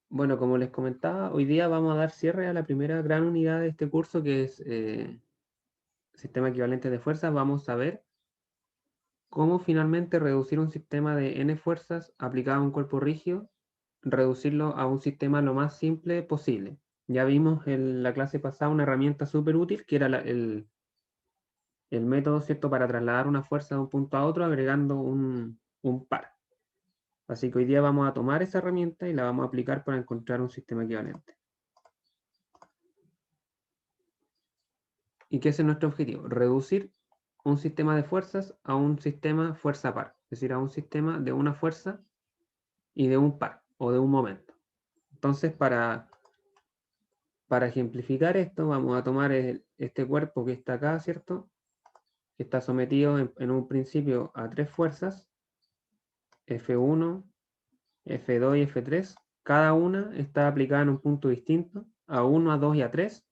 Bueno, como les comentaba, hoy día vamos a dar cierre a la primera gran unidad de este curso, que es sistema equivalente de fuerzas. Vamos a ver cómo finalmente reducir un sistema de n fuerzas aplicado a un cuerpo rígido, reducirlo a un sistema lo más simple posible. Ya vimos en la clase pasada una herramienta súper útil, que era el método, ¿cierto?, para trasladar una fuerza de un punto a otro agregando un par. Así que hoy día vamos a tomar esa herramienta y la vamos a aplicar para encontrar un sistema equivalente. ¿Y qué es nuestro objetivo? Reducir un sistema de fuerzas a un sistema fuerza par, es decir, a un sistema de una fuerza y de un par, o de un momento. Entonces, para ejemplificar esto, vamos a tomar este cuerpo que está acá, ¿cierto? Que está sometido en un principio a tres fuerzas, F1, F2 y F3. Cada una está aplicada en un punto distinto, a 1, a 2 y a 3.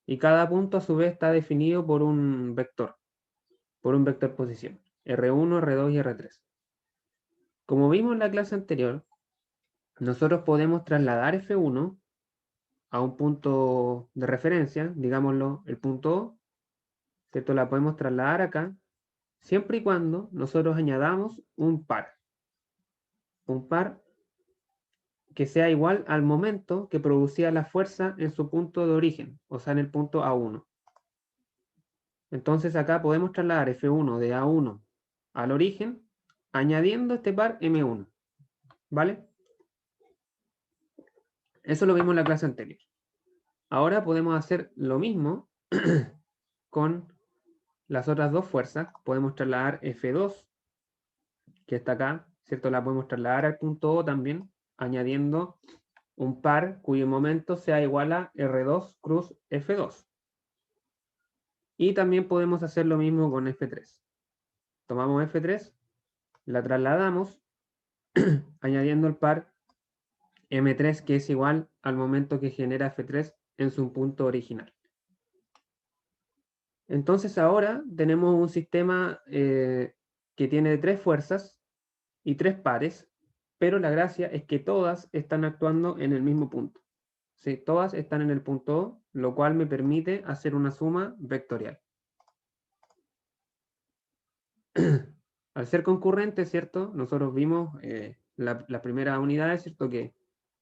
Y cada punto a su vez está definido por un vector posición, R1, R2 y R3. Como vimos en la clase anterior, nosotros podemos trasladar F1 a un punto de referencia, digámoslo, el punto O, ¿cierto? La podemos trasladar acá, siempre y cuando nosotros añadamos un par que sea igual al momento que producía la fuerza en su punto de origen, o sea, en el punto A1. Entonces acá podemos trasladar F1 de A1 al origen, añadiendo este par M1, ¿vale? Eso lo vimos en la clase anterior. Ahora podemos hacer lo mismo con las otras dos fuerzas. Podemos trasladar F2, que está acá, ¿cierto? La podemos trasladar al punto O también, añadiendo un par cuyo momento sea igual a R2 cruz F2. Y también podemos hacer lo mismo con F3. Tomamos F3, la trasladamos, añadiendo el par M3, que es igual al momento que genera F3 en su punto original. Entonces ahora tenemos un sistema que tiene tres fuerzas y tres pares, pero la gracia es que todas están actuando en el mismo punto. ¿Sí? Todas están en el punto O, lo cual me permite hacer una suma vectorial. Al ser concurrente, ¿cierto? Nosotros vimos la primera unidad, ¿cierto? Que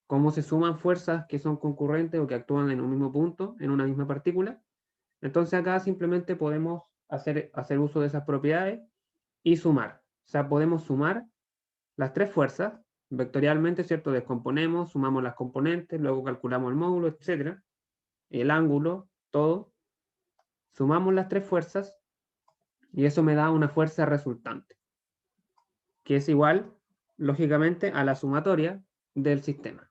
cómo se suman fuerzas que son concurrentes o que actúan en un mismo punto, en una misma partícula. Entonces acá simplemente podemos hacer uso de esas propiedades y sumar. O sea, podemos sumar las tres fuerzas vectorialmente, ¿cierto? Descomponemos, sumamos las componentes, luego calculamos el módulo, etcétera, el ángulo, todo. Sumamos las tres fuerzas y eso me da una fuerza resultante, que es igual, lógicamente, a la sumatoria del sistema.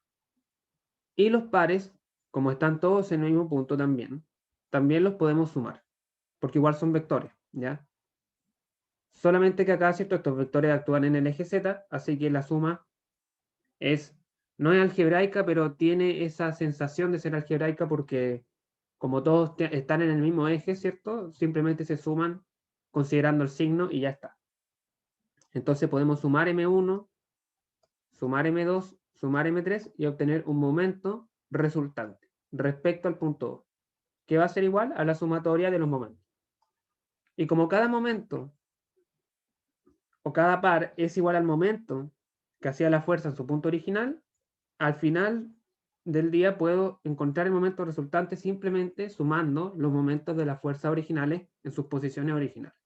Y los pares, como están todos en el mismo punto también los podemos sumar, porque igual son vectores, ¿ya? Solamente que acá, ¿cierto? Estos vectores actúan en el eje Z, así que la suma no es algebraica, pero tiene esa sensación de ser algebraica porque como todos están en el mismo eje, ¿cierto? Simplemente se suman considerando el signo y ya está. Entonces podemos sumar M1, sumar M2, sumar M3 y obtener un momento resultante respecto al punto O, que va a ser igual a la sumatoria de los momentos. Y como cada momento o cada par es igual al momento que hacía la fuerza en su punto original, al final del día puedo encontrar el momento resultante simplemente sumando los momentos de las fuerzas originales en sus posiciones originales.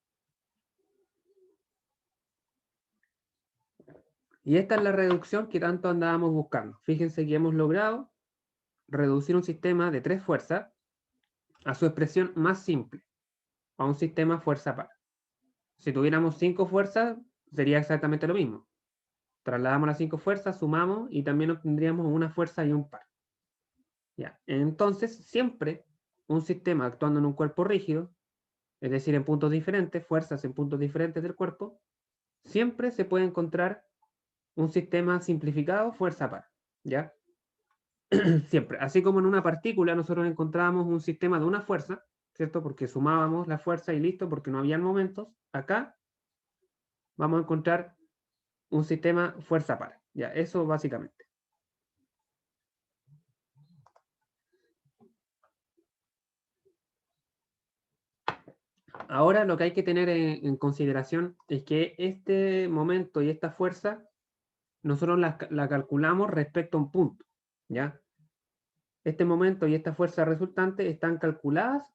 Y esta es la reducción que tanto andábamos buscando. Fíjense que hemos logrado reducir un sistema de tres fuerzas a su expresión más simple, a un sistema fuerza par. Si tuviéramos cinco fuerzas, sería exactamente lo mismo. Trasladamos las cinco fuerzas, sumamos y también obtendríamos una fuerza y un par. ¿Ya? Entonces, siempre un sistema actuando en un cuerpo rígido, es decir, en puntos diferentes, fuerzas en puntos diferentes del cuerpo, siempre se puede encontrar un sistema simplificado fuerza par, ¿ya? Siempre. Así como en una partícula nosotros encontrábamos un sistema de una fuerza, ¿cierto? Porque sumábamos la fuerza y listo, porque no habían momentos. Acá vamos a encontrar un sistema fuerza par, ¿ya? Eso básicamente. Ahora lo que hay que tener en consideración es que este momento y esta fuerza nosotros la calculamos respecto a un punto, ¿ya? Este momento y esta fuerza resultante están calculadas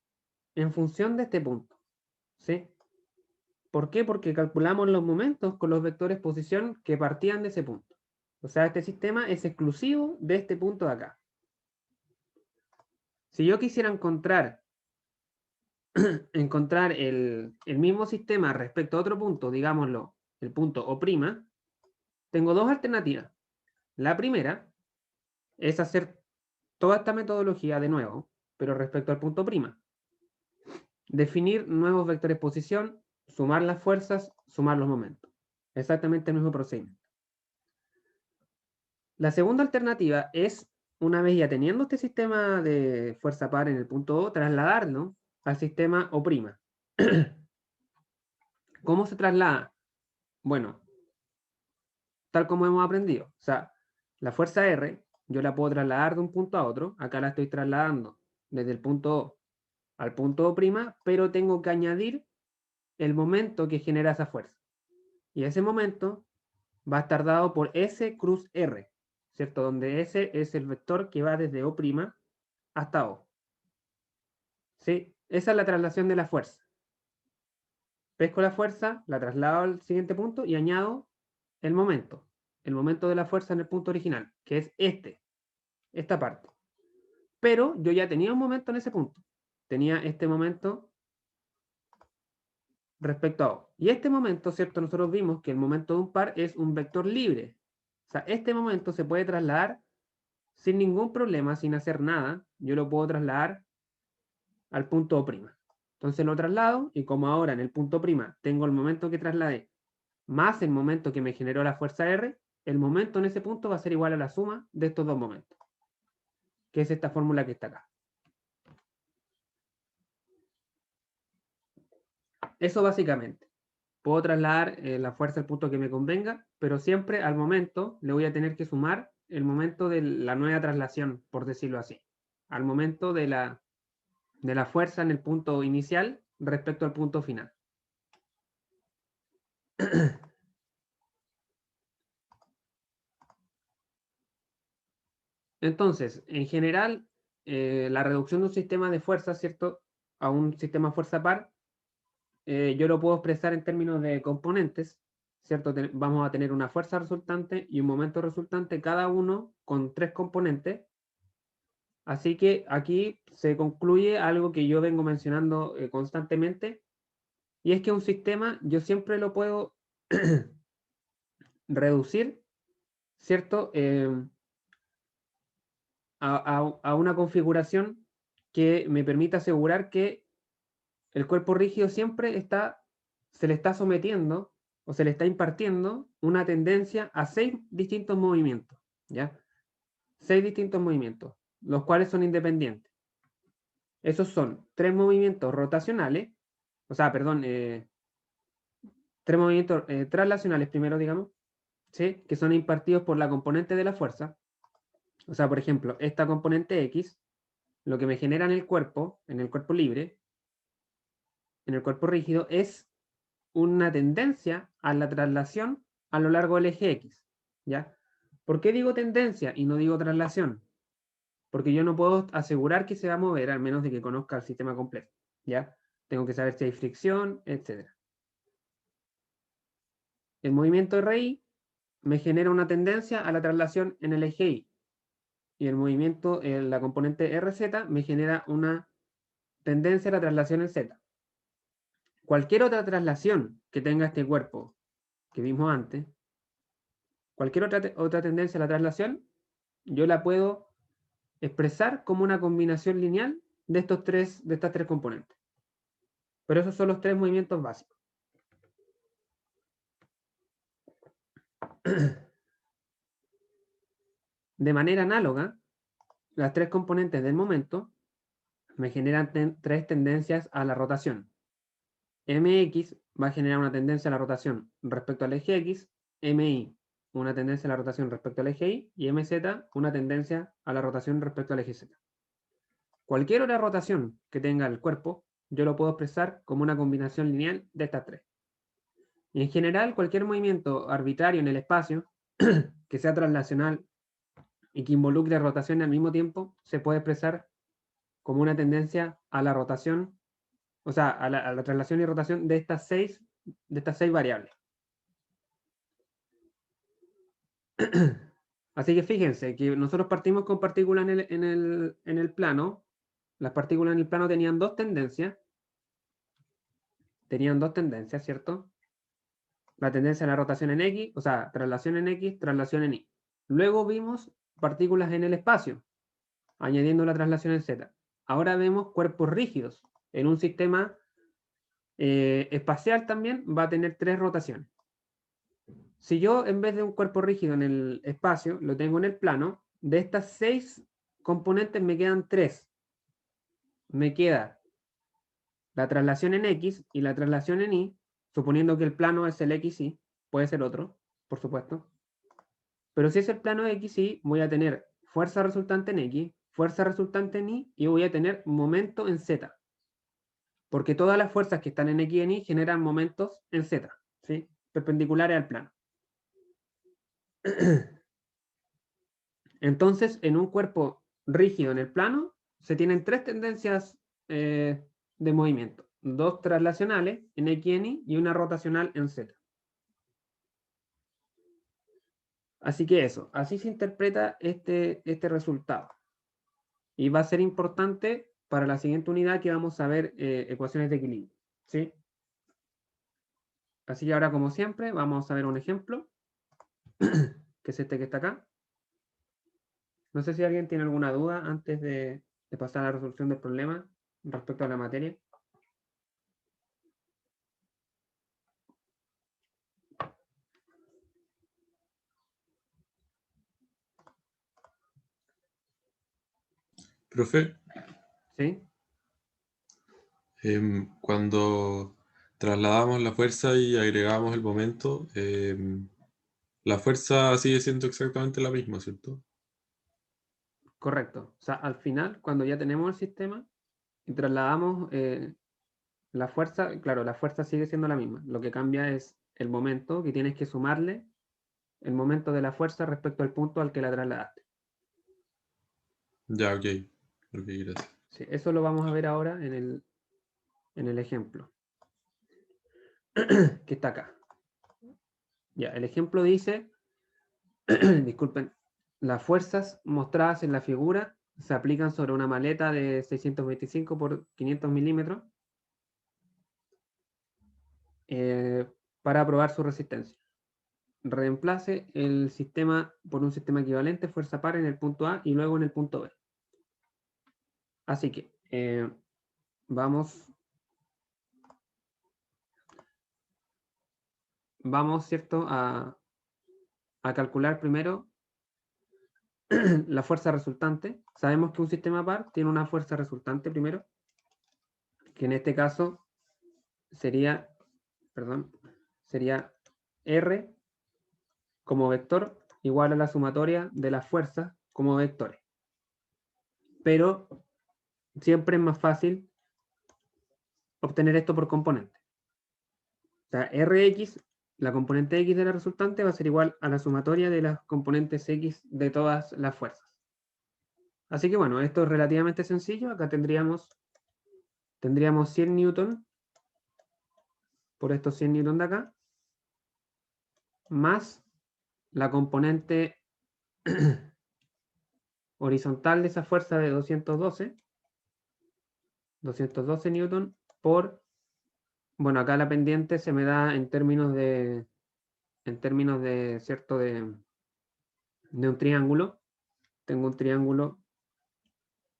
en función de este punto, ¿sí? ¿Por qué? Porque calculamos los momentos con los vectores posición que partían de ese punto. O sea, este sistema es exclusivo de este punto de acá. Si yo quisiera encontrar el mismo sistema respecto a otro punto, digámoslo, el punto O', tengo dos alternativas. La primera es hacer toda esta metodología de nuevo, pero respecto al punto'. Definir nuevos vectores posición, sumar las fuerzas, sumar los momentos. Exactamente el mismo procedimiento. La segunda alternativa es, una vez ya teniendo este sistema de fuerza par en el punto O, trasladarlo al sistema O'. ¿Cómo se traslada? Bueno, tal como hemos aprendido. O sea, la fuerza R yo la puedo trasladar de un punto a otro. Acá la estoy trasladando desde el punto O al punto O', pero tengo que añadir el momento que genera esa fuerza. Y ese momento va a estar dado por S cruz R, ¿cierto? Donde S es el vector que va desde O' hasta O. ¿Sí? Esa es la traslación de la fuerza. Pesco la fuerza, la traslado al siguiente punto y añado el momento de la fuerza en el punto original, que es esta parte. Pero yo ya tenía un momento en ese punto. Tenía este momento respecto a O. Y este momento, ¿cierto? Nosotros vimos que el momento de un par es un vector libre. O sea, este momento se puede trasladar sin ningún problema, sin hacer nada. Yo lo puedo trasladar al punto O'. Entonces lo traslado y como ahora en el punto' tengo el momento que trasladé más el momento que me generó la fuerza R, el momento en ese punto va a ser igual a la suma de estos dos momentos, que es esta fórmula que está acá. Eso básicamente. Puedo trasladar la fuerza al punto que me convenga, pero siempre al momento le voy a tener que sumar el momento de la nueva traslación, por decirlo así. Al momento de la fuerza en el punto inicial respecto al punto final. Entonces, en general, la reducción de un sistema de fuerza, ¿cierto? A un sistema fuerza par, yo lo puedo expresar en términos de componentes, ¿cierto? Vamos a tener una fuerza resultante y un momento resultante, cada uno con 3 componentes. Así que aquí se concluye algo que yo vengo mencionando constantemente, y es que un sistema yo siempre lo puedo reducir, ¿cierto? A una configuración que me permita asegurar que el cuerpo rígido siempre se le está sometiendo o se le está impartiendo una tendencia a 6 distintos movimientos, ¿ya? 6 distintos movimientos, los cuales son independientes. Esos son 3 movimientos rotacionales, o sea, perdón, 3 movimientos traslacionales primero, digamos, ¿sí? Que son impartidos por la componente de la fuerza. O sea, por ejemplo, esta componente X, lo que me genera en el cuerpo libre, en el cuerpo rígido, es una tendencia a la traslación a lo largo del eje X, ¿ya? ¿Por qué digo tendencia y no digo traslación? Porque yo no puedo asegurar que se va a mover, al menos de que conozca el sistema completo, ¿ya? Tengo que saber si hay fricción, etc. El movimiento RI me genera una tendencia a la traslación en el eje Y, y el movimiento, la componente RZ, me genera una tendencia a la traslación en Z. Cualquier otra traslación que tenga este cuerpo que vimos antes, cualquier otra tendencia a la traslación, yo la puedo expresar como una combinación lineal de estas tres componentes. Pero esos son los 3 movimientos básicos. De manera análoga, las 3 componentes del momento me generan 3 tendencias a la rotación. Mx va a generar una tendencia a la rotación respecto al eje X, Mi una tendencia a la rotación respecto al eje Y, y Mz una tendencia a la rotación respecto al eje Z. Cualquier otra rotación que tenga el cuerpo yo lo puedo expresar como una combinación lineal de estas tres. Y en general, cualquier movimiento arbitrario en el espacio, que sea translacional y que involucre rotación al mismo tiempo, se puede expresar como una tendencia a la rotación, o sea, a la traslación y rotación de estas seis variables. Así que fíjense que nosotros partimos con partículas en el plano. Las partículas en el plano tenían dos tendencias. ¿Cierto? La tendencia a la rotación en X, o sea, traslación en X, traslación en Y. Luego vimos partículas en el espacio, añadiendo la traslación en Z. Ahora vemos cuerpos rígidos. En un sistema espacial también va a tener tres rotaciones. Si yo, en vez de un cuerpo rígido en el espacio, lo tengo en el plano, de estas 6 componentes me quedan 3. Me queda la traslación en X y la traslación en Y, suponiendo que el plano es el XY, puede ser otro, por supuesto. Pero si es el plano XY, voy a tener fuerza resultante en X, fuerza resultante en Y, y voy a tener momento en Z. Porque todas las fuerzas que están en X y en Y generan momentos en Z, ¿sí? Perpendiculares al plano. Entonces, en un cuerpo rígido en el plano, se tienen tres tendencias de movimiento. Dos traslacionales en X y en Y y una rotacional en Z. Así que eso, así se interpreta este resultado. Y va a ser importante para la siguiente unidad que vamos a ver ecuaciones de equilibrio. ¿Sí? Así que ahora, como siempre, vamos a ver un ejemplo, que es este que está acá. No sé si alguien tiene alguna duda antes de pasar a la resolución del problema respecto a la materia. Profe, ¿Sí? cuando trasladamos la fuerza y agregamos el momento, la fuerza sigue siendo exactamente la misma, ¿cierto? Correcto. O sea, al final, cuando ya tenemos el sistema y trasladamos la fuerza, claro, la fuerza sigue siendo la misma. Lo que cambia es el momento, que tienes que sumarle el momento de la fuerza respecto al punto al que la trasladaste. Ya, ok. Ok, gracias. Sí, eso lo vamos a ver ahora en el ejemplo, que está acá. Ya, el ejemplo dice, disculpen, las fuerzas mostradas en la figura se aplican sobre una maleta de 625 por 500 milímetros para probar su resistencia. Reemplace el sistema por un sistema equivalente, fuerza par en el punto A y luego en el punto B. Así que vamos, ¿cierto?, a calcular primero la fuerza resultante. Sabemos que un sistema par tiene una fuerza resultante primero, que en este caso sería, sería R como vector igual a la sumatoria de las fuerzas como vectores. Pero siempre es más fácil obtener esto por componente. O sea, Rx, la componente X de la resultante va a ser igual a la sumatoria de las componentes X de todas las fuerzas. Así que bueno, esto es relativamente sencillo. Acá tendríamos 100 newton por estos 100 newton de acá, más la componente horizontal de esa fuerza de 212 newton por, bueno, acá la pendiente se me da en términos de, ¿cierto?, de un triángulo. Tengo un triángulo,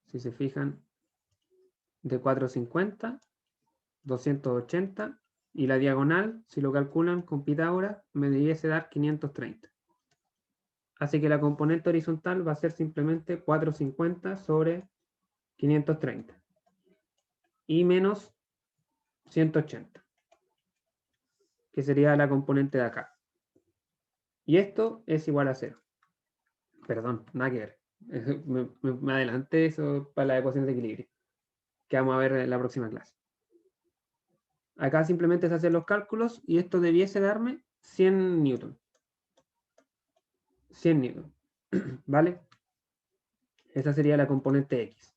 si se fijan, de 450, 280, y la diagonal, si lo calculan con Pitágoras, me debiese dar 530. Así que la componente horizontal va a ser simplemente 450 sobre 530. Y menos 180, que sería la componente de acá. Y esto es igual a 0. Perdón, nada que ver. Me adelanté eso para la ecuación de equilibrio, que vamos a ver en la próxima clase. Acá simplemente se hacen los cálculos y esto debiese darme 100 newton. 100 newton. ¿Vale? Esa sería la componente X.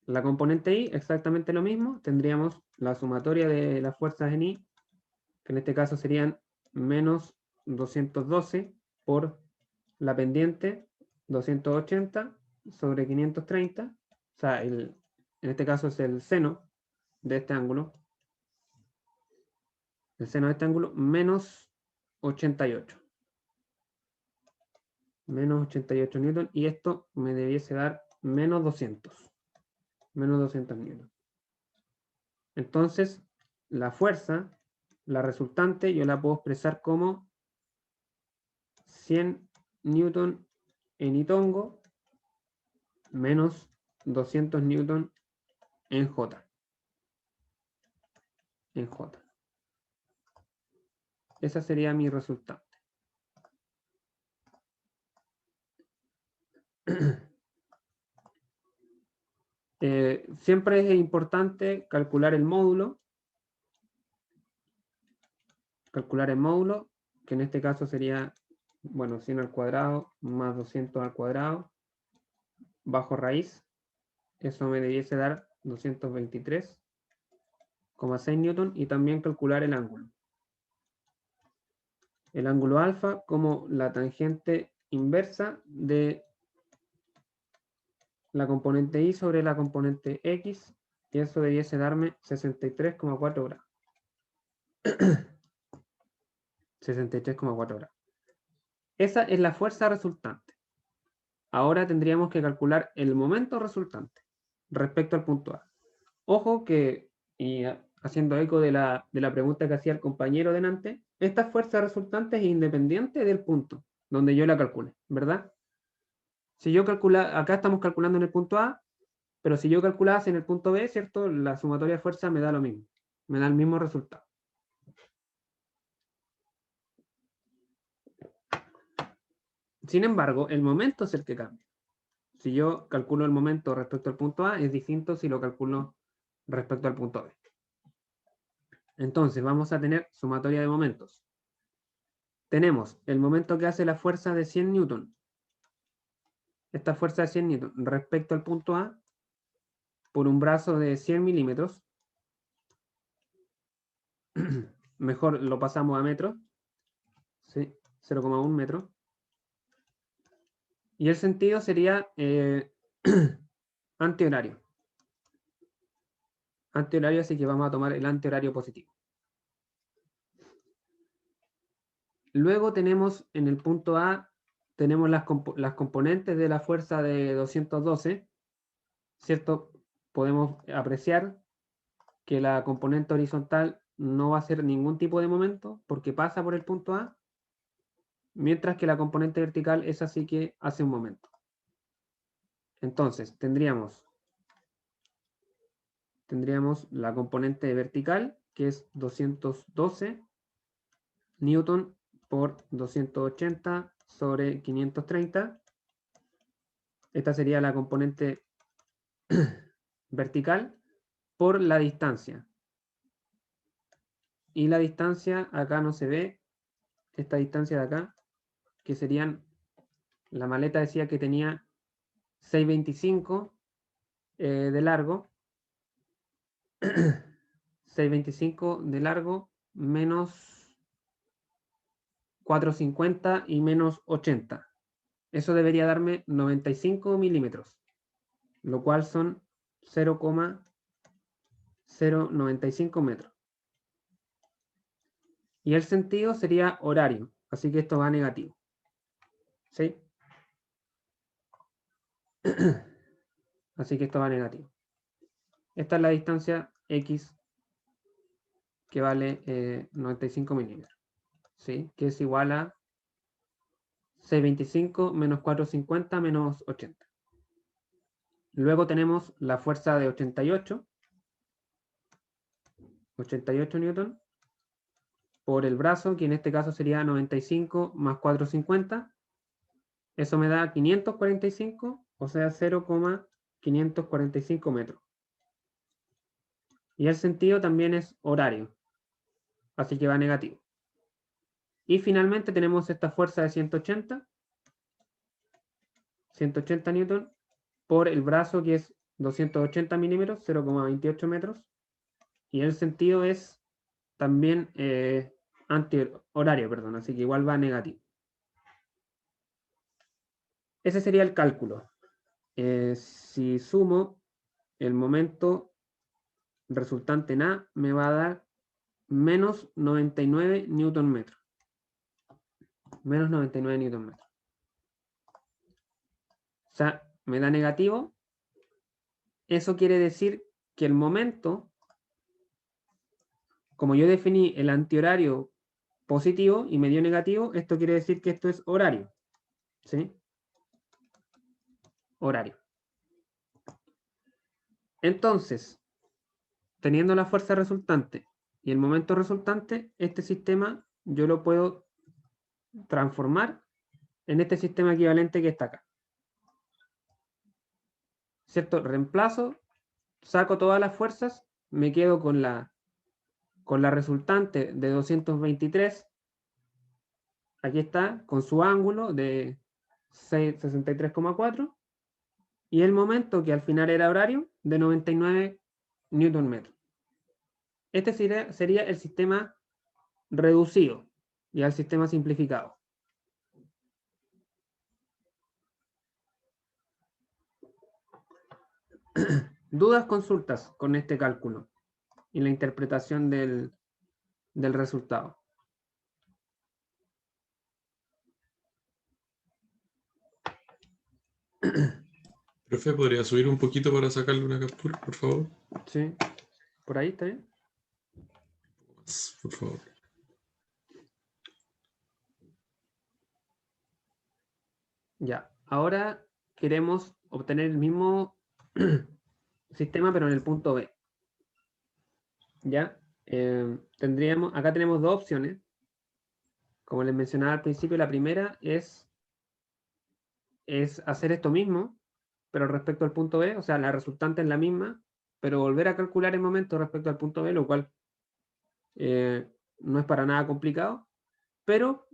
La componente Y, exactamente lo mismo. Tendríamos la sumatoria de las fuerzas en Y, que en este caso serían menos 212 por la pendiente 280 sobre 530. O sea, en este caso es el seno de este ángulo. El seno de este ángulo menos 88. Menos 88 newton. Y esto me debiese dar menos 200. Menos 200 newton. Entonces, la fuerza, la resultante, yo la puedo expresar como 100 newton en Itongo menos 200 newton en J. En J. Esa sería mi resultante. Siempre es importante calcular el módulo. Calcular el módulo, que en este caso sería, bueno, 100 al cuadrado más 200 al cuadrado, bajo raíz. Eso me debiese dar 223,6 newton. Y también calcular el ángulo. El ángulo alfa como la tangente inversa de la componente Y sobre la componente X, y eso debiese darme 63,4 grados. 63,4 grados. Esa es la fuerza resultante. Ahora tendríamos que calcular el momento resultante respecto al punto A. Ojo que, y haciendo eco de la pregunta que hacía el compañero delante, esta fuerza resultante es independiente del punto donde yo la calcule, ¿verdad? Si yo acá estamos calculando en el punto A, pero si yo calculase en el punto B, ¿cierto? La sumatoria de fuerza me da lo mismo, me da el mismo resultado. Sin embargo, el momento es el que cambia. Si yo calculo el momento respecto al punto A, es distinto si lo calculo respecto al punto B. Entonces, vamos a tener sumatoria de momentos. Tenemos el momento que hace la fuerza de 100 newton. Esta fuerza de 100 newton respecto al punto A por un brazo de 100 milímetros. Mejor lo pasamos a metros. ¿Sí? 0,1 metro. Y el sentido sería antihorario. Antihorario, así que vamos a tomar el antihorario positivo. Luego tenemos en el punto A, tenemos las componentes de la fuerza de 212, ¿cierto? Podemos apreciar que la componente horizontal no va a hacer ningún tipo de momento porque pasa por el punto A, mientras que la componente vertical es así que hace un momento. Entonces, tendríamos la componente vertical, que es 212 newton por 280 sobre 530. Esta sería la componente vertical por la distancia. Y la distancia acá no se ve, esta distancia de acá, que serían, la maleta decía que tenía 6,25 de largo. 6,25 de largo menos 4,50 y menos 80. Eso debería darme 95 milímetros, lo cual son 0,095 metros. Y el sentido sería horario, así que esto va negativo. ¿Sí? Así que esto va negativo. Esta es la distancia X que vale 95 milímetros. ¿Sí? Que es igual a 6,25 menos 4,50 menos 80. Luego tenemos la fuerza de 88 newton por el brazo, que en este caso sería 95 más 4,50. Eso me da 545, o sea 0,545 metros. Y el sentido también es horario. Así que va negativo. Y finalmente tenemos esta fuerza de 180 newton por el brazo, que es 280 milímetros, 0,28 metros. Y el sentido es también antihorario, perdón, así que igual va negativo. Ese sería el cálculo. Si sumo el momento resultante en A, me va a dar menos 99 newton metro. Menos 99 newton metro. O sea, me da negativo. Eso quiere decir que el momento, como yo definí el antihorario positivo y me dio negativo, esto quiere decir que esto es horario. ¿Sí? Horario. Entonces, teniendo la fuerza resultante y el momento resultante, este sistema yo lo puedo transformar en este sistema equivalente que está acá. ¿Cierto? Reemplazo, saco todas las fuerzas, me quedo con la resultante de 223. Aquí está, con su ángulo de 63,4 y el momento, que al final era horario, de 99 newton metro. Este sería el sistema reducido y el sistema simplificado. ¿Dudas, consultas con este cálculo y la interpretación del resultado? Profe, ¿podría subir un poquito para sacarle una captura, por favor? Sí, por ahí está bien. Por favor. Ya, ahora queremos obtener el mismo sistema, pero en el punto B. ¿Ya? Acá tenemos dos opciones. Como les mencionaba al principio, la primera es hacer esto mismo, pero respecto al punto B, o sea, la resultante es la misma, pero volver a calcular el momento respecto al punto B, lo cual no es para nada complicado, pero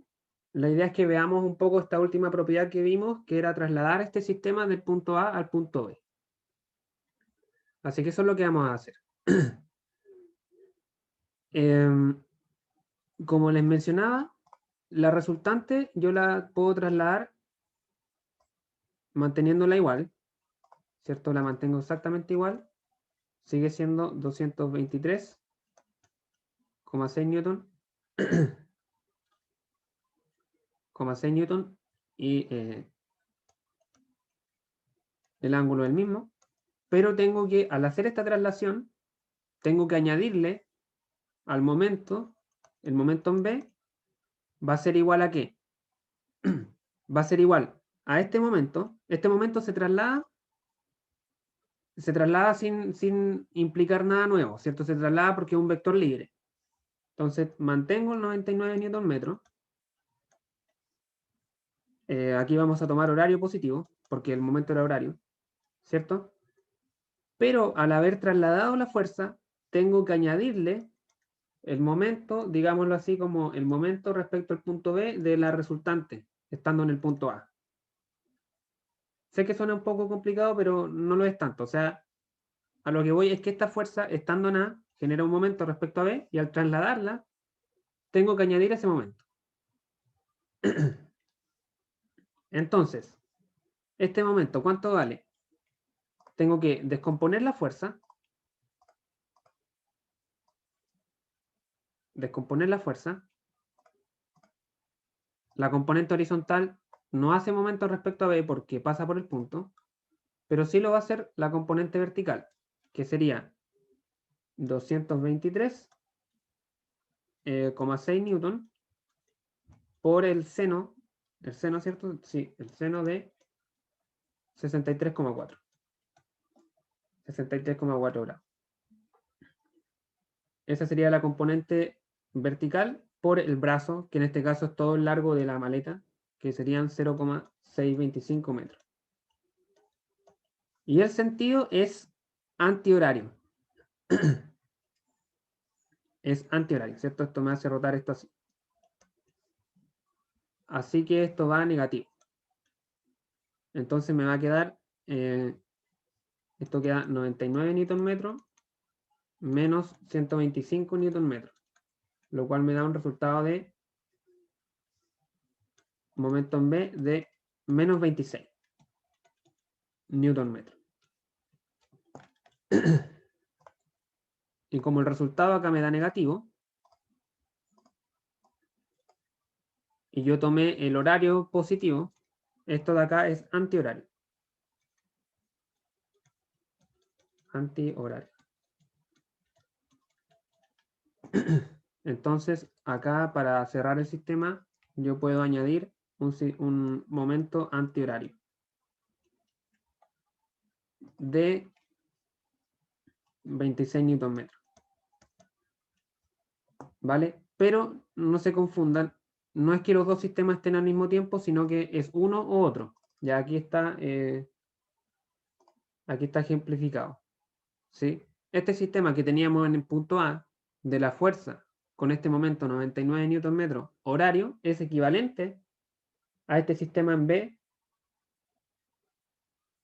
la idea es que veamos un poco esta última propiedad que vimos, que era trasladar este sistema del punto A al punto B. Así que eso es lo que vamos a hacer. Como les mencionaba, la resultante yo la puedo trasladar manteniéndola igual, ¿cierto? La mantengo exactamente igual. Sigue siendo 223,6 newton, 6 newton y el ángulo es el mismo. Pero tengo que, al hacer esta traslación, tengo que añadirle al momento, el momento en B, va a ser igual a ¿qué? Va a ser igual a este momento se traslada sin implicar nada nuevo, ¿cierto? Se traslada porque es un vector libre. Entonces, mantengo el 99 newton metros. Aquí vamos a tomar horario positivo, porque el momento era horario, ¿cierto? Pero al haber trasladado la fuerza, tengo que añadirle el momento, digámoslo así, como el momento respecto al punto B de la resultante, estando en el punto A. Sé que suena un poco complicado, pero no lo es tanto. O sea, a lo que voy es que esta fuerza, estando en A, genera un momento respecto a B, y al trasladarla, tengo que añadir ese momento. Entonces, este momento, ¿cuánto vale? Tengo que descomponer la fuerza. La componente horizontal no hace momento respecto a B porque pasa por el punto, pero sí lo va a hacer la componente vertical, que sería 223,6 newton por el seno, ¿cierto? Sí, el seno de 63,4. 63,4 grados. Esa sería la componente vertical por el brazo, que en este caso es todo el largo de la maleta, que serían 0,625 metros. Y el sentido es antihorario. es antihorario, ¿cierto? Esto me hace rotar esto así. Así que esto va a negativo. Entonces me va a quedar, esto queda 99 Nm menos 125 Nm, lo cual me da un resultado de momento en B de menos 26 Nm. Y como el resultado acá me da negativo, y yo tomé el horario positivo, esto de acá es antihorario. Antihorario. Entonces, acá para cerrar el sistema, yo puedo añadir un momento antihorario de 26 Nm. ¿Vale? Pero no se confundan, no es que los dos sistemas estén al mismo tiempo, sino que es uno u otro. Ya aquí está ejemplificado. ¿Sí? Este sistema que teníamos en el punto A de la fuerza con este momento 99 Nm horario es equivalente a este sistema en B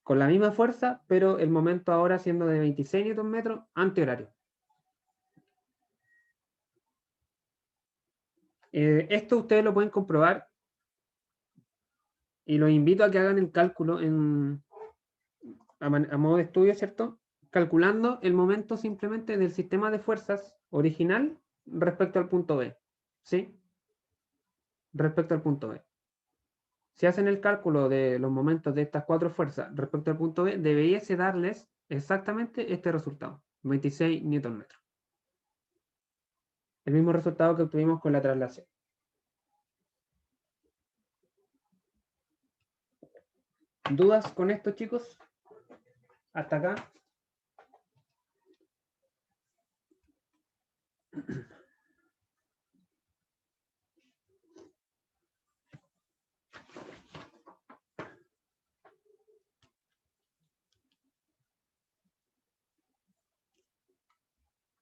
con la misma fuerza, pero el momento ahora siendo de 26 Nm antihorario. Esto ustedes lo pueden comprobar y los invito a que hagan el cálculo a modo de estudio, ¿cierto? Calculando el momento simplemente del sistema de fuerzas original respecto al punto B. ¿Sí? Respecto al punto B. Si hacen el cálculo de los momentos de estas cuatro fuerzas respecto al punto B, deberíase darles exactamente este resultado, 26 Nm. El mismo resultado que obtuvimos con la traslación. ¿Dudas con esto, chicos? ¿Hasta acá?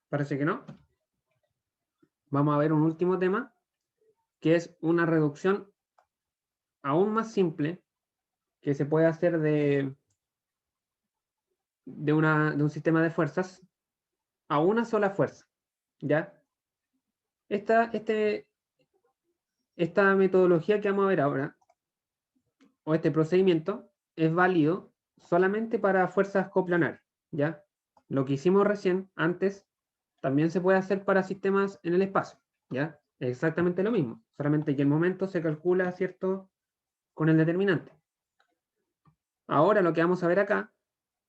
Parece que no. Vamos a ver un último tema, que es una reducción aún más simple que se puede hacer de un sistema de fuerzas a una sola fuerza. ¿Ya? Esta metodología que vamos a ver ahora, o este procedimiento, es válido solamente para fuerzas coplanares. ¿Ya? Lo que hicimos recién, antes, también se puede hacer para sistemas en el espacio. ¿Ya? Es exactamente lo mismo, solamente que el momento se calcula, ¿cierto?, con el determinante. Ahora lo que vamos a ver acá,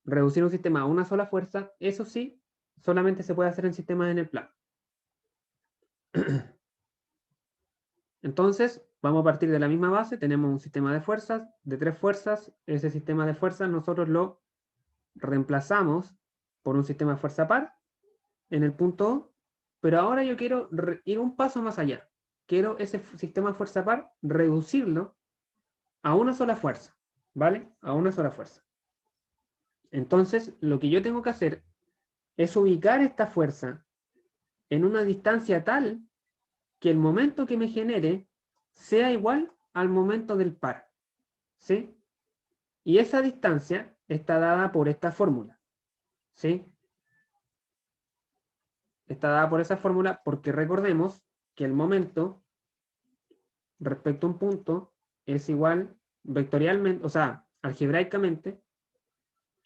reducir un sistema a una sola fuerza, eso sí, solamente se puede hacer en sistemas en el plano. Entonces, vamos a partir de la misma base, tenemos un sistema de fuerzas, de 3 fuerzas, ese sistema de fuerzas nosotros lo reemplazamos por un sistema de fuerza par en el punto O, pero ahora yo quiero ir un paso más allá. Quiero ese sistema de fuerza par reducirlo a una sola fuerza, ¿vale? A una sola fuerza. Entonces, lo que yo tengo que hacer es ubicar esta fuerza en una distancia tal que el momento que me genere sea igual al momento del par. ¿Sí? Y esa distancia está dada por esta fórmula. ¿Sí? Está dada por esa fórmula porque recordemos que el momento respecto a un punto es igual vectorialmente, o sea, algebraicamente,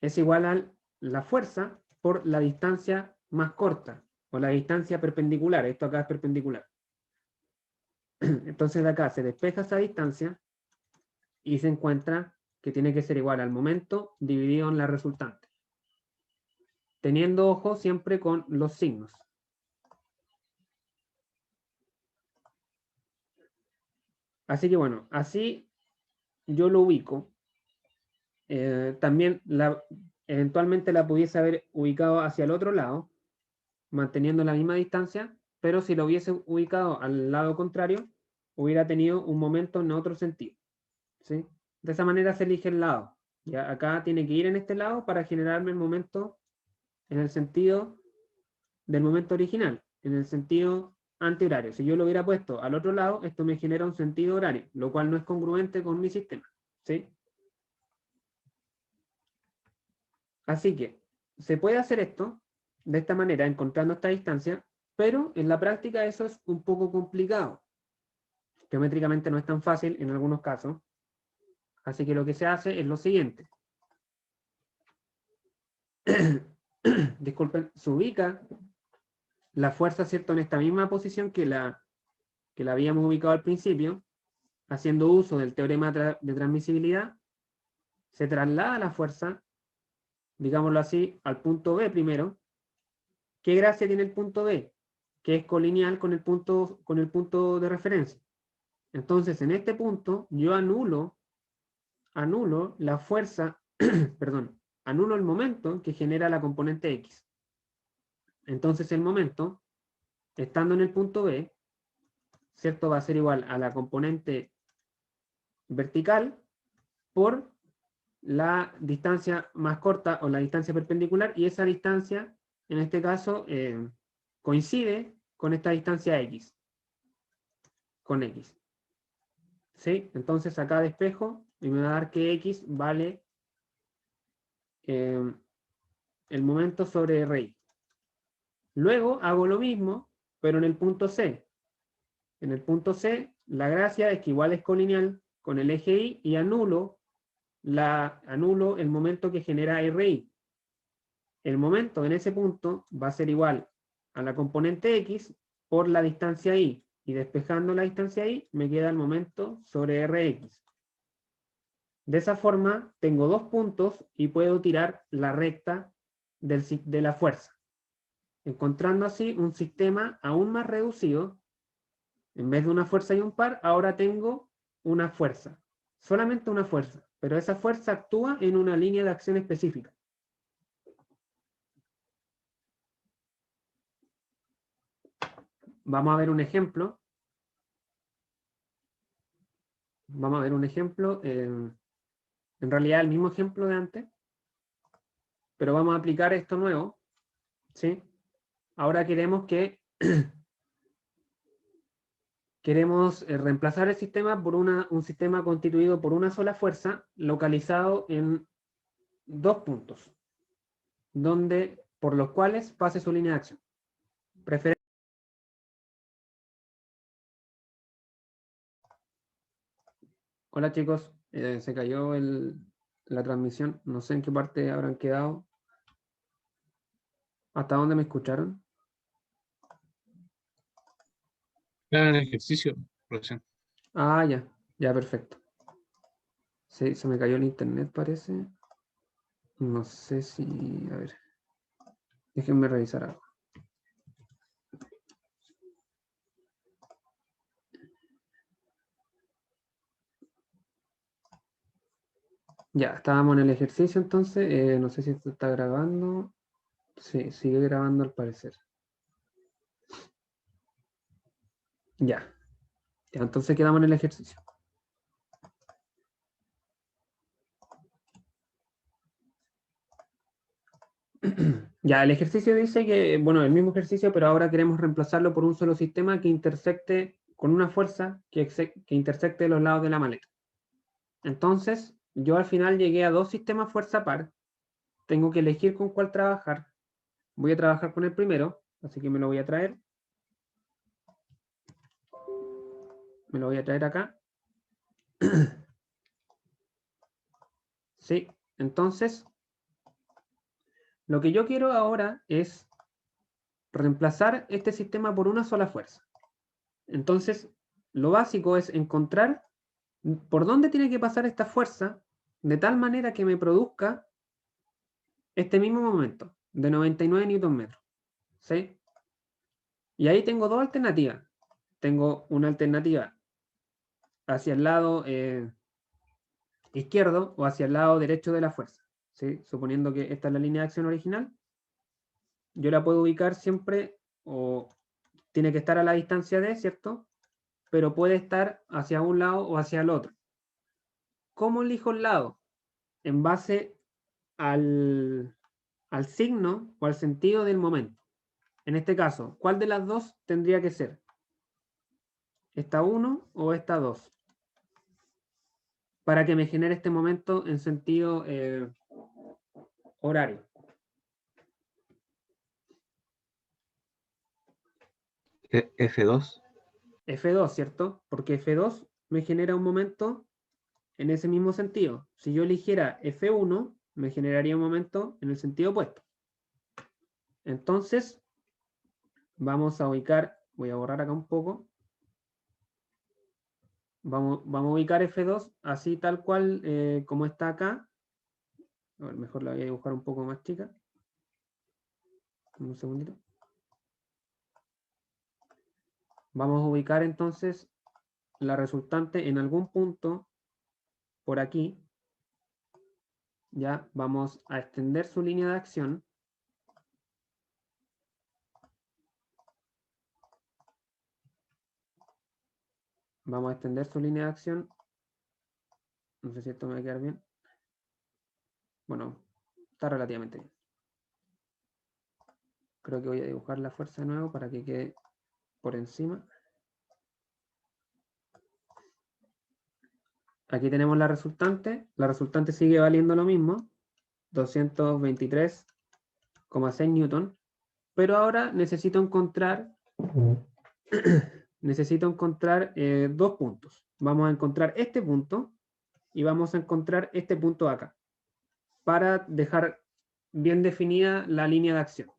es igual a la fuerza por la distancia más corta, o la distancia perpendicular. Esto acá es perpendicular. Entonces de acá se despeja esa distancia y se encuentra que tiene que ser igual al momento dividido en la resultante. Teniendo ojo siempre con los signos. Así que bueno, así yo lo ubico. También eventualmente la pudiese haber ubicado hacia el otro lado, manteniendo la misma distancia, pero si lo hubiese ubicado al lado contrario, hubiera tenido un momento en otro sentido. ¿Sí? De esa manera se elige el lado. ¿Ya? Acá tiene que ir en este lado para generarme el momento en el sentido del momento original, en el sentido antihorario. Si yo lo hubiera puesto al otro lado, esto me genera un sentido horario, lo cual no es congruente con mi sistema, ¿sí? Así que se puede hacer esto de esta manera, encontrando esta distancia, pero en la práctica eso es un poco complicado. Geométricamente no es tan fácil en algunos casos. Así que lo que se hace es lo siguiente. Disculpen, se ubica la fuerza, ¿cierto?, en esta misma posición que la habíamos ubicado al principio, haciendo uso del teorema de transmisibilidad, se traslada la fuerza, digámoslo así, al punto B primero. ¿Qué gracia tiene el punto B? Que es colineal con el punto de referencia. Entonces, en este punto, yo anulo la fuerza, perdón, anulo el momento que genera la componente X. Entonces, el momento, estando en el punto B, ¿cierto?, va a ser igual a la componente vertical por la distancia más corta o la distancia perpendicular, y esa distancia, en este caso, coincide con esta distancia X, con X. ¿Sí? Entonces acá despejo y me va a dar que X vale el momento sobre RI. Luego hago lo mismo, pero en el punto C. En el punto C, la gracia es que igual es colineal con el eje Y y anulo el momento que genera RI. El momento en ese punto va a ser igual a la componente X por la distancia Y. Y despejando la distancia Y, me queda el momento sobre Rx. De esa forma, tengo dos puntos y puedo tirar la recta de la fuerza, encontrando así un sistema aún más reducido. En vez de una fuerza y un par, ahora tengo una fuerza, solamente una fuerza, pero esa fuerza actúa en una línea de acción específica. Vamos a ver un ejemplo. Vamos a ver un ejemplo, en realidad el mismo ejemplo de antes, pero vamos a aplicar esto nuevo, ¿sí? Ahora queremos reemplazar el sistema por un sistema constituido por una sola fuerza, localizado en dos puntos, por los cuales pase su línea de acción. Hola chicos, se cayó la transmisión, no sé en qué parte habrán quedado. ¿Hasta dónde me escucharon? Era en ejercicio, recién. Ah, ya, perfecto. Sí, se me cayó el internet, parece. No sé si... A ver. Déjenme revisar algo. Ya, estábamos en el ejercicio entonces. No sé si esto está grabando. Sí, sigue grabando al parecer. Ya. Ya, entonces quedamos en el ejercicio. Ya, el ejercicio dice que, bueno, el mismo ejercicio, pero ahora queremos reemplazarlo por un solo sistema que intersecte con una fuerza que intersecte los lados de la maleta. Entonces, yo al final llegué a dos sistemas fuerza par. Tengo que elegir con cuál trabajar. Voy a trabajar con el primero, así que me lo voy a traer. Me lo voy a traer acá. Sí, entonces, lo que yo quiero ahora es reemplazar este sistema por una sola fuerza. Entonces, lo básico es encontrar por dónde tiene que pasar esta fuerza de tal manera que me produzca este mismo momento de 99 Nm. ¿Sí? Y ahí tengo dos alternativas. Tengo una alternativa hacia el lado izquierdo o hacia el lado derecho de la fuerza. ¿Sí? Suponiendo que esta es la línea de acción original, yo la puedo ubicar siempre, o tiene que estar a la distancia D, ¿cierto? Pero puede estar hacia un lado o hacia el otro. ¿Cómo elijo el lado? En base al signo o al sentido del momento. En este caso, ¿cuál de las dos tendría que ser? ¿Esta 1 o esta 2? Para que me genere este momento en sentido horario. F2. F2, ¿cierto? Porque F2 me genera un momento en ese mismo sentido. Si yo eligiera F1, me generaría un momento en el sentido opuesto. Entonces, vamos a ubicar, voy a borrar acá un poco. Vamos a ubicar F2 así tal cual como está acá. A ver, mejor la voy a dibujar un poco más chica. Un segundito. Vamos a ubicar entonces la resultante en algún punto por aquí. Ya vamos a extender su línea de acción. Vamos a extender su línea de acción. No sé si esto me va a quedar bien. Bueno, está relativamente bien. Creo que voy a dibujar la fuerza de nuevo para que quede por encima. Aquí tenemos la resultante. La resultante sigue valiendo lo mismo. 223,6 newton. Pero ahora necesito encontrar dos puntos. Vamos a encontrar este punto y vamos a encontrar este punto acá para dejar bien definida la línea de acción.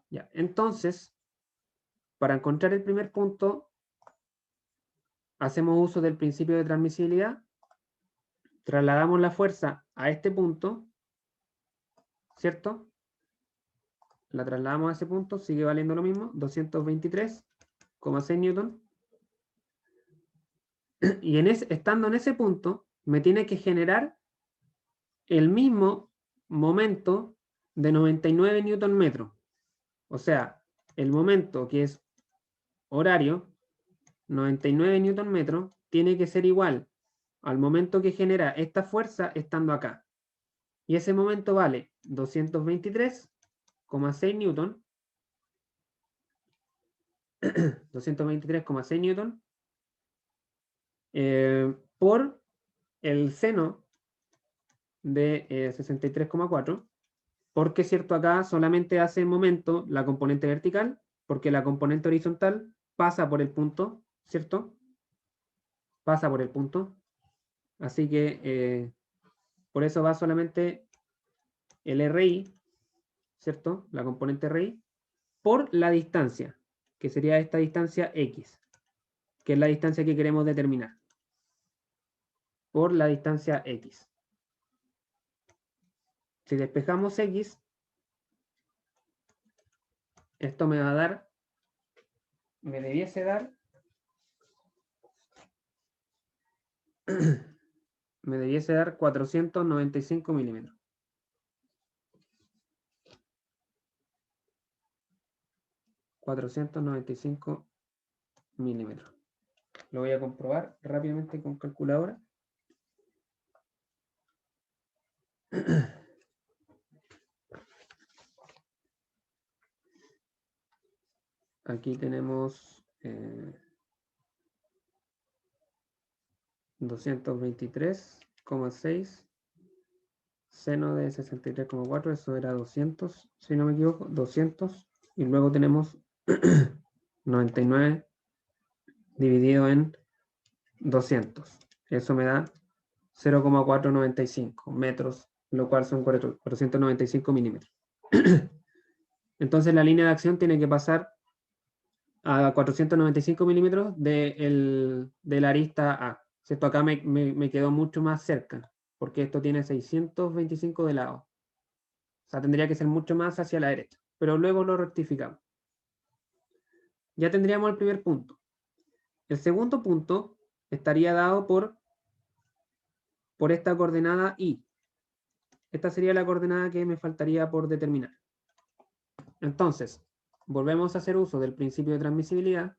Ya, entonces, para encontrar el primer punto, hacemos uso del principio de transmisibilidad, trasladamos la fuerza a este punto, ¿cierto? La trasladamos a ese punto, sigue valiendo lo mismo, 223,6 newton. Y estando en ese punto, me tiene que generar el mismo momento de 99 newton metros. O sea, el momento que es horario, 99 newton metros, tiene que ser igual al momento que genera esta fuerza estando acá. Y ese momento vale 223,6 newton. 223,6 newton por el seno de 63,4, porque cierto acá solamente hace el momento la componente vertical, porque la componente horizontal pasa por el punto, ¿cierto? Pasa por el punto. Así que por eso va solamente el RI, ¿cierto? La componente RI, por la distancia, que sería esta distancia X, que es la distancia que queremos determinar. Por la distancia X. Si despejamos X, esto me va a dar, me debiese dar, me debiese dar 495 milímetros. 495 milímetros. Lo voy a comprobar rápidamente con calculadora. Aquí tenemos 223,6 seno de 63,4, eso era 200, si no me equivoco, 200, y luego tenemos 99 dividido en 200. Eso me da 0,495 metros, lo cual son 495 milímetros. Entonces la línea de acción tiene que pasar a 495 milímetros de la arista A. ¿Cierto? Acá me quedó mucho más cerca, porque esto tiene 625 de lado. O sea, tendría que ser mucho más hacia la derecha, pero luego lo rectificamos. Ya tendríamos el primer punto. El segundo punto estaría dado por esta coordenada I. Esta sería la coordenada que me faltaría por determinar. Entonces, volvemos a hacer uso del principio de transmisibilidad.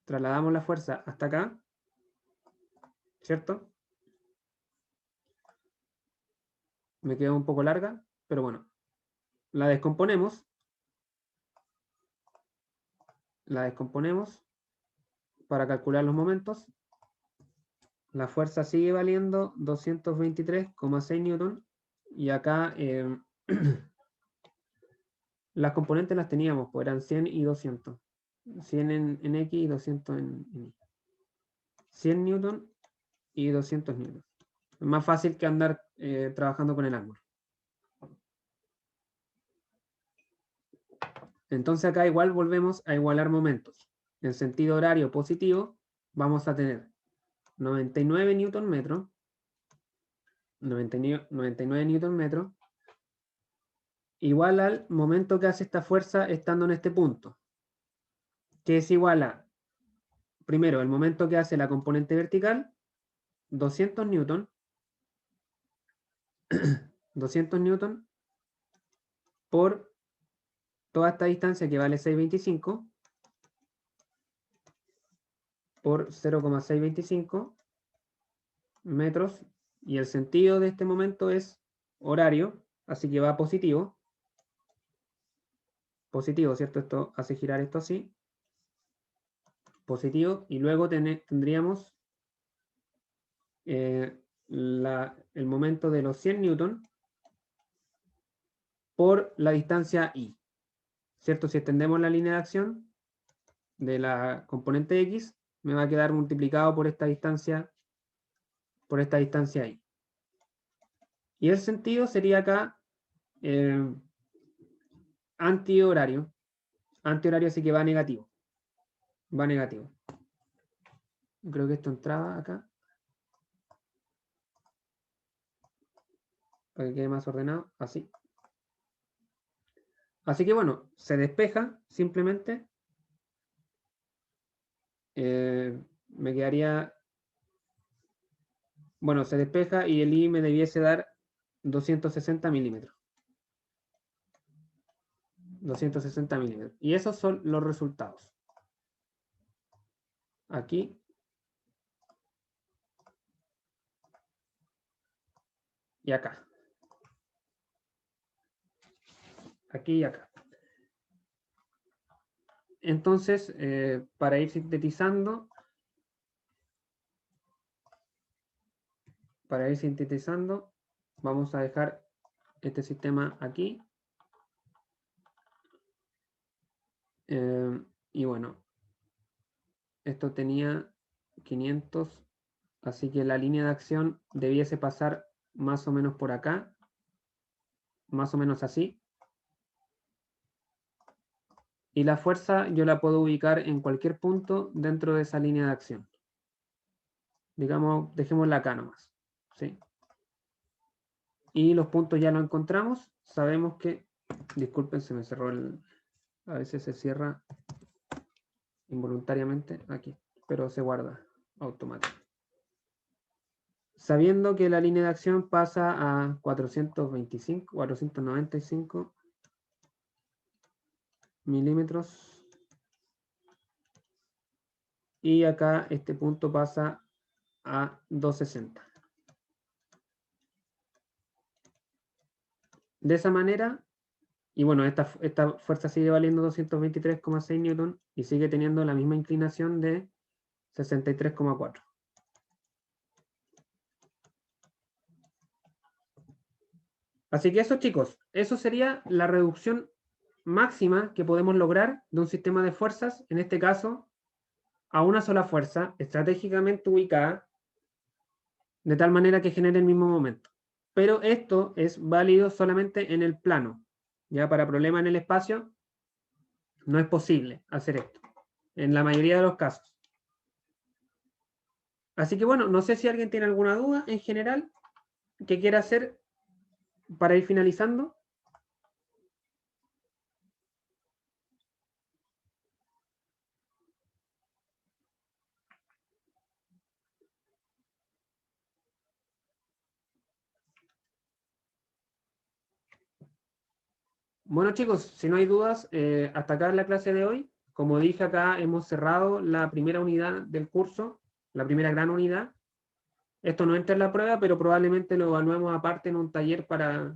Trasladamos la fuerza hasta acá, ¿cierto? Me quedó un poco larga, pero bueno, la descomponemos. Para calcular los momentos. La fuerza sigue valiendo 223,6 newton. Y acá las componentes las teníamos, pues eran 100 y 200. 100 en X y 200 en Y. 100 newton y 200 newton. Es más fácil que andar trabajando con el ángulo. Entonces acá igual volvemos a igualar momentos. En sentido horario positivo vamos a tener 99 newton metro, 99 newton metro, igual al momento que hace esta fuerza estando en este punto, que es igual a, primero, el momento que hace la componente vertical, 200 newton, 200 newton por toda esta distancia que vale 625 por 0,625 metros, y el sentido de este momento es horario, así que va positivo. Positivo, ¿cierto? Esto hace girar esto así. Positivo, y luego tendríamos el momento de los 100 newton por la distancia I, ¿cierto? Si extendemos la línea de acción de la componente X, me va a quedar multiplicado por esta distancia I. Y el sentido sería acá antihorario. Antihorario, así que va negativo. Va negativo. Creo que esto entraba acá. Para que quede más ordenado. Así. Así que bueno, se despeja simplemente. Me quedaría... Bueno, se despeja y el I me debiese dar 260 milímetros. 260 milímetros. Y esos son los resultados. Aquí. Y acá. Aquí y acá. Entonces, para ir sintetizando, vamos a dejar este sistema aquí. Y bueno, esto tenía 500, así que la línea de acción debiese pasar más o menos por acá, más o menos así. Y la fuerza yo la puedo ubicar en cualquier punto dentro de esa línea de acción. Digamos, dejémosla acá nomás, ¿sí? Y los puntos ya los encontramos. Sabemos que, disculpen, se me cerró el... A veces se cierra involuntariamente aquí, pero se guarda automáticamente. Sabiendo que la línea de acción pasa a 495 milímetros. Y acá este punto pasa a 260. De esa manera, y bueno, esta fuerza sigue valiendo 223,6 newton y sigue teniendo la misma inclinación de 63,4. Así que eso, chicos, eso sería la reducción máxima que podemos lograr de un sistema de fuerzas, en este caso, a una sola fuerza estratégicamente ubicada, de tal manera que genere el mismo momento. Pero esto es válido solamente en el plano. Ya para problemas en el espacio, no es posible hacer esto, en la mayoría de los casos. Así que bueno, no sé si alguien tiene alguna duda en general que quiera hacer para ir finalizando. Bueno, chicos, si no hay dudas, hasta acá la clase de hoy. Como dije acá, hemos cerrado la primera unidad del curso, la primera gran unidad. Esto no entra en la prueba, pero probablemente lo evaluemos aparte en un taller para